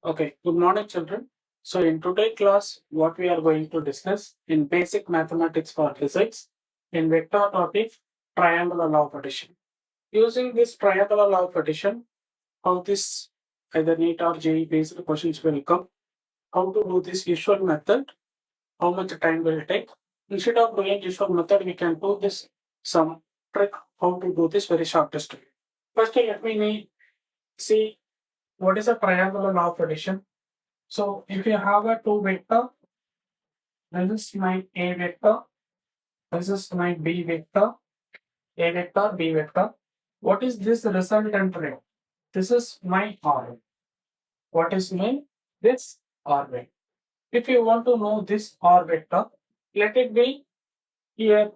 Okay, good morning, children. So, in today's class, what we are going to discuss in basic mathematics for physics in vector topic triangular law of addition. Using this triangular law of addition, how this either NEET or JEE based questions will come, how to do this usual method, how much time will take. Instead of doing usual method, we can do this some trick how to do this very shortest way. First, let me see what is a triangular law of addition. So if you have a two vector, this is my A vector, this is my B vector, A vector, B vector. What is this resultant ray? This is my R. What is my this R vector? If you want to know this R vector, let it be here.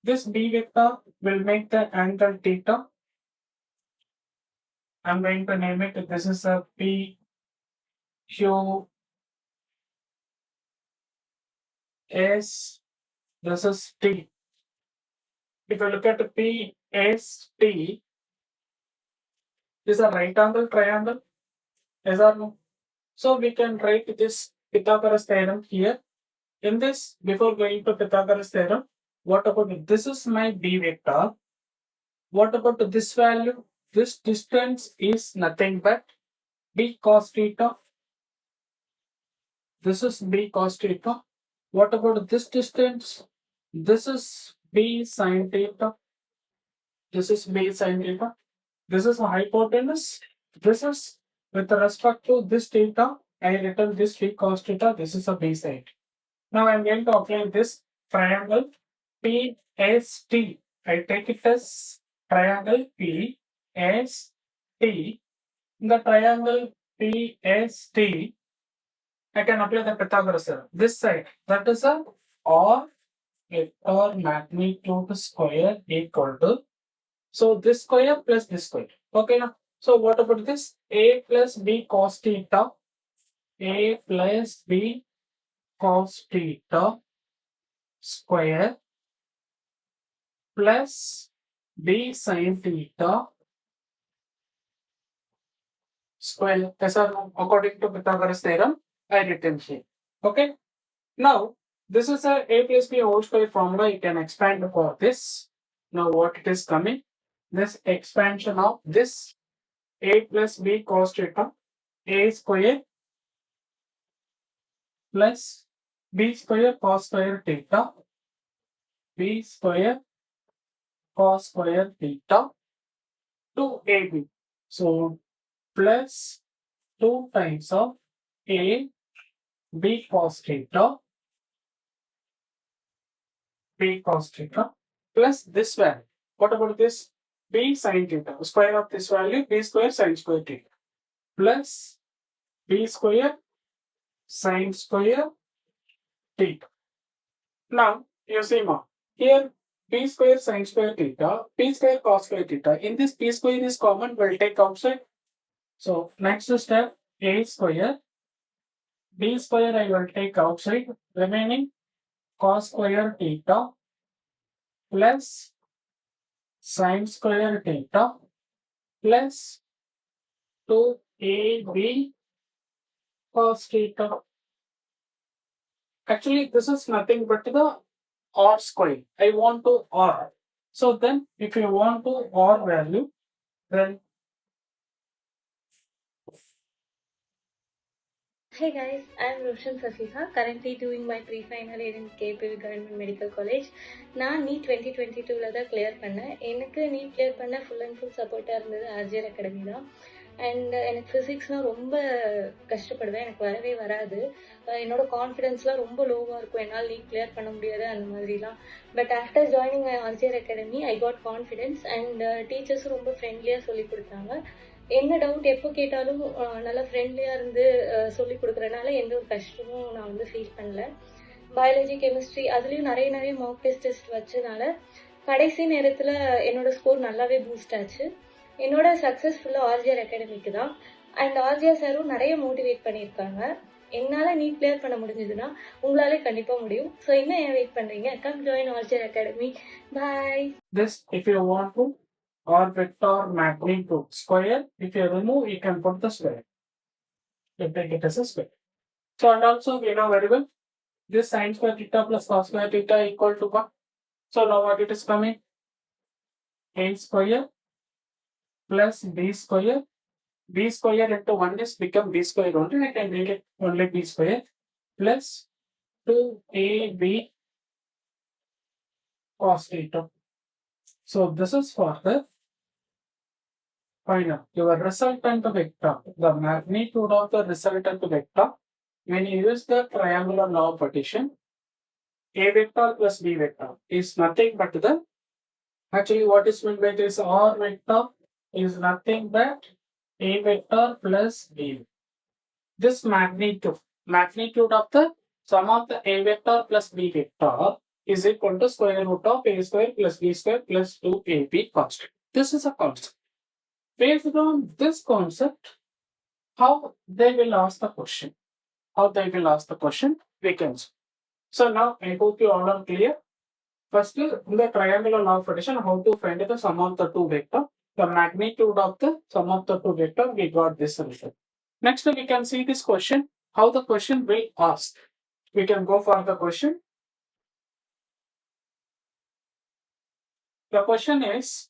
This B vector will make the angle theta. I'm going to name it. This is a P Q S. This is T. If you look at P S T, is a right angle triangle. Yes or no? So we can write this Pythagoras theorem here. In this, before going to Pythagoras theorem, what about this is my B vector? What about this value? This distance is nothing but B cos theta. This is B cos theta. What about this distance? This is B sin theta. This is B sin theta. This is a hypotenuse. This is with respect to this theta. I written this B cos theta. This is a B side. Now I'm going to apply this triangle PST. I take it as triangle PST. In the triangle PST, I can apply the Pythagoras theorem. This side, that is a R vector magnitude square equal to. So this square plus this square. Okay now. So what about this? A plus B cos theta. A plus B cos theta square plus B sin theta square. Yes or no? According to Pythagoras theorem, I written here. Okay. Now this is a plus B whole square formula. You can expand for this. Now what it is coming? This expansion of this A plus B cos theta A square plus B square cos square theta B square cos square theta to AB. So plus 2 times of A B cos theta B cos theta plus this value. What about this? B sin theta. Square of this value B square sin square theta plus B square sin square theta. Now you see more. Here B square sin square theta, B square cos square theta. In this B square is common, we'll take outside. So next step A square, B square I will take outside, remaining cos square theta plus sin square theta plus 2AB cos theta. Actually, this is nothing but the R square. I want to R. So then if you want to R value, then Hey guys, I'm Roshan Safiha, currently doing my pre-final year in KPV Government Medical College. நான் NEET 2022 தான் clear பண்ணேன். எனக்கு NEET clear பண்ண full and full சப்போர்ட்டாக இருந்தது RGR Academy தான். And எனக்கு ஃபிசிக்ஸ்னால் ரொம்ப கஷ்டப்படுவேன், எனக்கு வரவே வராது. என்னோட கான்ஃபிடென்ஸ்லாம் ரொம்ப லோவாக இருக்கும், என்னால் NEET கிளியர் பண்ண முடியாது அந்த மாதிரிலாம். But after joining RGR Academy I got confidence and டீச்சர்ஸும் ரொம்ப ஃப்ரெண்ட்லியாக சொல்லி கொடுத்தாங்க. என்ன டவுட் எப்போ கேட்டாலும் நல்லா ஃப்ரெண்ட்லியாக இருந்து சொல்லி கொடுக்குறனால எந்த ஒரு கஷ்டமும் நான் வந்து ஃபீல் பண்ணல. பயாலஜி கெமிஸ்ட்ரி அதுலேயும் நிறைய மார்க் டெஸ்ட் வச்சதுனால கடைசி நேரத்தில் என்னோட ஸ்கோர் நல்லாவே பூஸ்ட் ஆச்சு. என்னோட சக்ஸஸ்ஃபுல்லாக RGR அகாடமிக்கு தான். அண்ட் RGR சாரும் நிறைய மோட்டிவேட் பண்ணியிருக்காங்க. என்னால் NEET கிளியர் பண்ண முடிஞ்சதுன்னா உங்களாலே கண்டிப்பாக முடியும். ஸோ இன்னும் ஏன் வெயிட் பண்ணுறீங்க? Come join RGR academy. Bye. this if you want to or vector magnitude square. If you remove, you can put the square. You take it as a square. So, and also we know very well this sin square theta plus cos square theta equal to 1. So now what it is coming? A square plus b square. B square into 1 is become b square only. I can make it only b square plus 2ab cos theta. So this is for the final. Your resultant vector, the magnitude of the resultant vector, when you use the triangular law of partition, a vector plus b vector is nothing but the, actually what is meant by this R vector is nothing but a vector plus b. This magnitude of the sum of the a vector plus b vector is equal to square root of a square plus b square plus 2ab constant. This is a concept. Based on this concept, how they will ask the question? We can see. So now I hope you all are clear. First, in the triangular law of addition, how to find the sum of the two vector, the magnitude of the sum of the two vector, we got this result. Next, we can see this question, how the question will ask. We can go for the question. The question is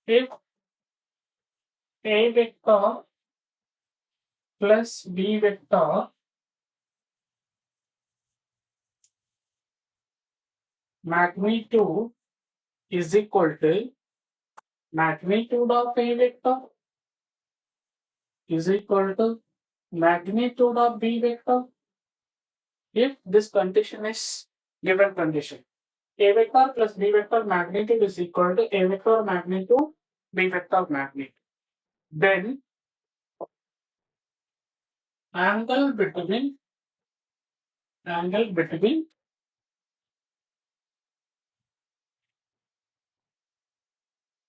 if a vector plus b vector magnitude is equal to magnitude of a vector is equal to magnitude of b vector. If this condition is given condition, a vector plus b vector magnitude is equal to a vector magnitude b vector magnitude, then angle between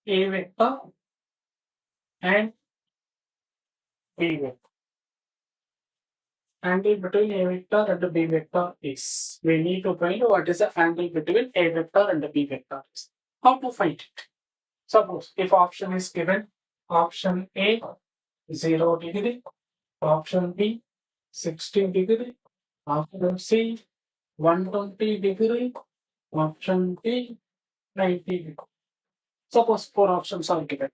a vector and b vector. Angle between a vector and b vector is, we need to find what is the angle between a vector and b vector is. How to find it? Suppose if option is given, option A 0 degree, option B 60 degree, option C 120 degree, option D 90 degree. Suppose 4 options are given.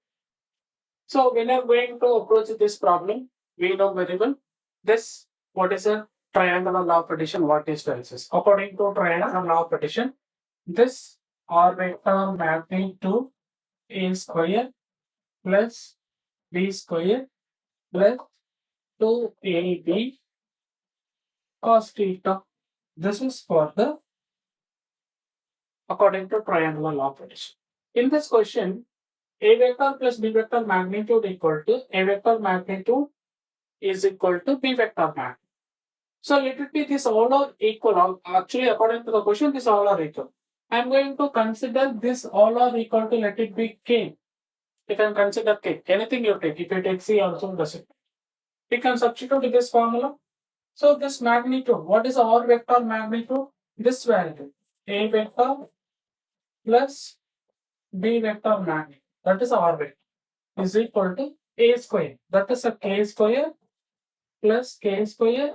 So when I'm going to approach this problem, we know very well this, what is a triangular law of addition, what is tells. According to triangular law of addition, this R vector magnitude a square plus b square plus 2ab cos theta. This is for the according to triangular law of addition. In this question, a vector plus b vector magnitude equal to a vector magnitude is equal to b vector magnitude. So let it be this all are equal. Actually, according to the question, this all are equal. I am going to consider this all are equal to, let it be k. You can consider k. Anything you take. If you take c also does it. We can substitute this formula. So this magnitude, what is our vector magnitude? This value, a vector plus b vector magnitude, that is our vector, is equal to a square. That is a k square plus k square.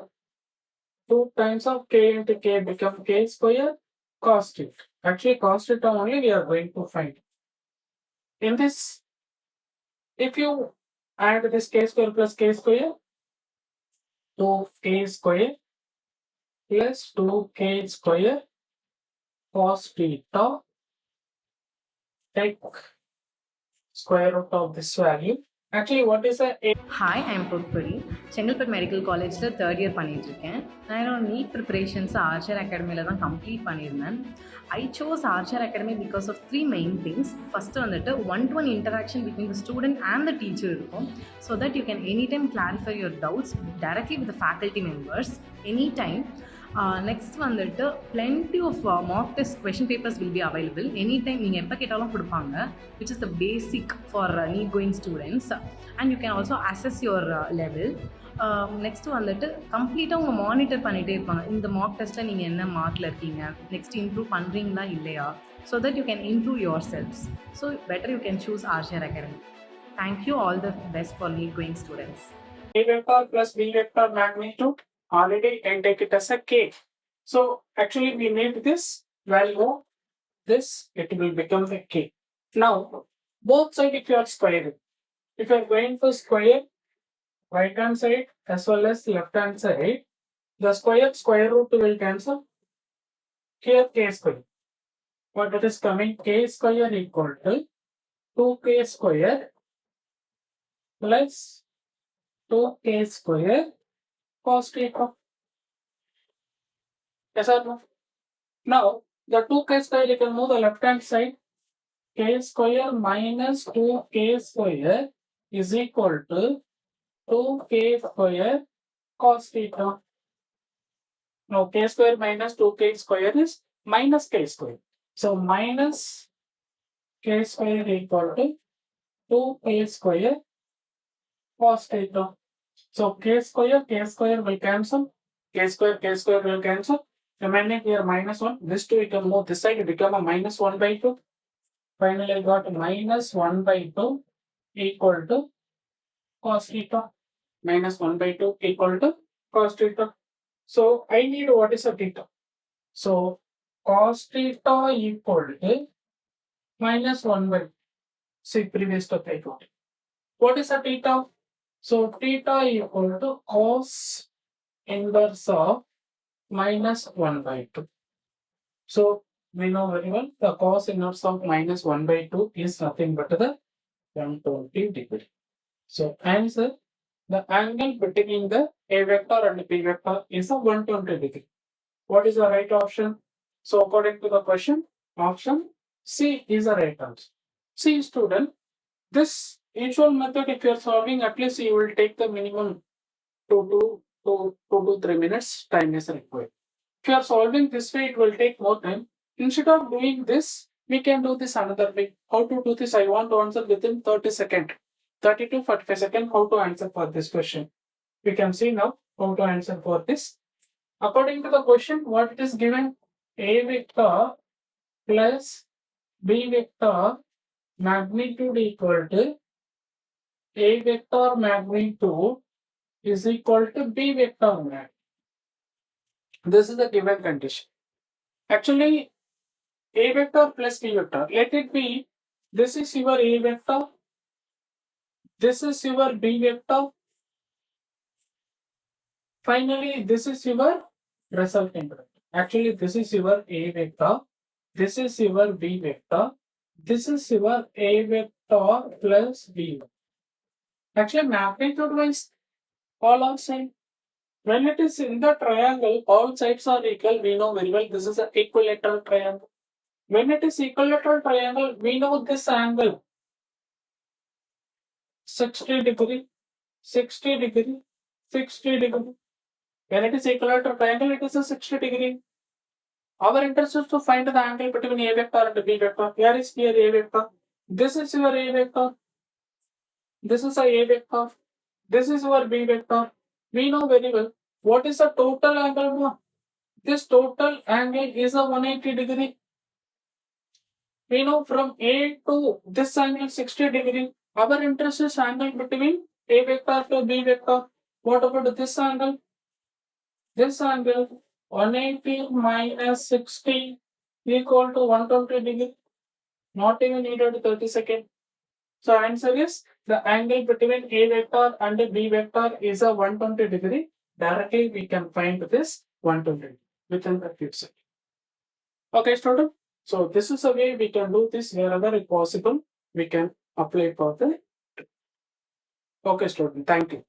2 times of k into k become k square cos theta. Actually, cos theta only we are going to find. In this, if you add this k square plus k square, 2k square plus 2k square cos theta, take square root of this value. Actually, what is a Hi, I'm Potpuri. Chengalpet Medical College third year பண்ணிட்டுருக்கேன். நான் என்னோட NEET preparations RGR Academy தான் complete பண்ணியிருந்தேன். I chose RGR Academy because of 3 main things. First வந்துட்டு one-to-one interaction between the student and the teacher இருக்கும். So that you can anytime clarify your doubts directly with the faculty members anytime. Next வந்துட்டு plenty of mock test question papers will be available anytime. நீங்கள் எப்போ கேட்டாலும் கொடுப்பாங்க, which is the basic for NEET going students, and you can also assess your level. Next வந்துட்டு கம்ப்ளீட்டாக உங்கள் monitor பண்ணிகிட்டே இருப்பாங்க. இந்த மாக் டெஸ்ட்டில் நீங்கள் என்ன மார்க்கில் இருக்கீங்க, நெக்ஸ்ட் இம்ப்ரூவ் பண்ணுறீங்களா இல்லையா, so that you can improve your selves. So better you can choose RGR Academy. Thank you. All the best for NEET going students. A vector plus B vector magnitude, already can take it as a K. So actually we need this value, this, it will become the K. Now, both sides if you are squaring, if you are going for square, right hand side as well as left hand side, the square root will cancel. Here K square. What it is coming, K square equal to 2K square plus 2K square cos theta. Yes or no? Now, the 2K square, you can move the left hand side. K square minus 2K square is equal to 2K square cos theta. Now, K square minus 2K square is minus K square. So, minus K square equal to 2K square cos theta. So, K square will cancel. K square will cancel. Remaining here minus 1. This 2 you can move this side, it become a minus 1 by 2. Finally, I got minus 1 by 2 equal to cos theta. Minus 1 by 2 equal to cos theta. So, I need what is a theta. So, cos theta equal to minus 1 by, see previous step I got. What is a theta? So, theta equal to cos inverse of minus 1 by 2. So, we know very well the cos inverse of minus 1 by 2 is nothing but the 120 degree. So, answer, the angle between the A vector and B vector is a 120 degree. What is the right option? So, according to the question, option C is the right answer. See, student, this usual method, if you are solving, at least you will take the minimum 2 to 3 minutes time is required. If you are solving this way, it will take more time. Instead of doing this, we can do this another way. How to do this? I want to answer within 30 seconds. 30 to 45 seconds, how to answer for this question. We can see now how to answer for this. According to the question, what it is given, A vector plus B vector magnitude equal to A vector magnitude is equal to B vector magnitude. This is the given condition. Actually, A vector plus B vector, let it be, this is your A vector, this is your B vector, finally this is your resultant vector. Actually, this is your A vector, this is your B vector, this is your A vector plus B vector. Actually, magnitude wise, all are same. When it is in the triangle, all sides are equal, we know very well this is an equilateral triangle. When it is equilateral triangle, we know this angle 60 degree, 60 degree, 60 degree. When it is equilateral triangle, it is a 60 degree. Our interest is to find the angle between A vector and B vector. Here is here A vector. This is your A vector. This is a A vector. This is your B vector. We know very well what is the total angle. This total angle is a 180 degree. We know from A to this angle 60 degree. Our interest is angle between A vector to B vector. What about this angle? This angle 180 minus 60 equal to 120 degree. Not even needed 30 seconds. So answer is the angle between A vector and B vector is a 120 degree. Directly we can find this 120 within the fixed. Okay, student. So this is a way we can do this wherever it possible. We can apply for the. Okay, student. Thank you.